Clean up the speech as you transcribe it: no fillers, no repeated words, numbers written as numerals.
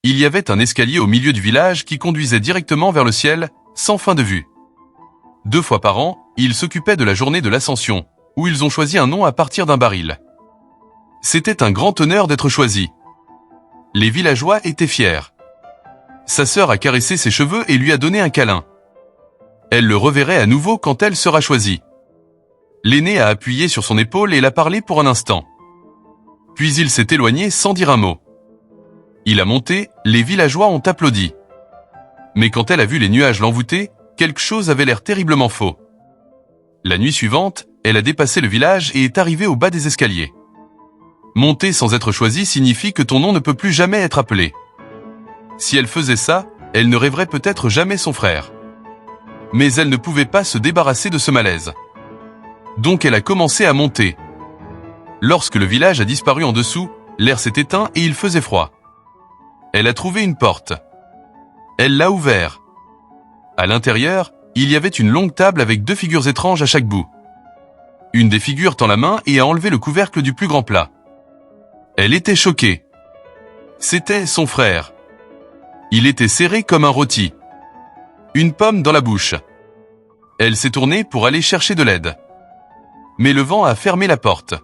Il y avait un escalier au milieu du village qui conduisait directement vers le ciel, sans fin de vue. 2 fois par an, ils s'occupaient de la journée de l'Ascension, où ils ont choisi un nom à partir d'un baril. C'était un grand honneur d'être choisi. Les villageois étaient fiers. Sa sœur a caressé ses cheveux et lui a donné un câlin. Elle le reverrait à nouveau quand elle sera choisie. L'aîné a appuyé sur son épaule et l'a parlé pour un instant. Puis il s'est éloigné sans dire un mot. Il a monté, les villageois ont applaudi. Mais quand elle a vu les nuages l'envoûter, quelque chose avait l'air terriblement faux. La nuit suivante, elle a dépassé le village et est arrivée au bas des escaliers. Monter sans être choisie signifie que ton nom ne peut plus jamais être appelé. Si elle faisait ça, elle ne rêverait peut-être jamais son frère. Mais elle ne pouvait pas se débarrasser de ce malaise. Donc elle a commencé à monter. Lorsque le village a disparu en dessous, l'air s'est éteint et il faisait froid. Elle a trouvé une porte. Elle l'a ouverte. À l'intérieur, il y avait une longue table avec 2 figures étranges à chaque bout. Une des figures tend la main et a enlevé le couvercle du plus grand plat. Elle était choquée. C'était son frère. Il était serré comme un rôti. Une pomme dans la bouche. Elle s'est tournée pour aller chercher de l'aide. Mais le vent a fermé la porte.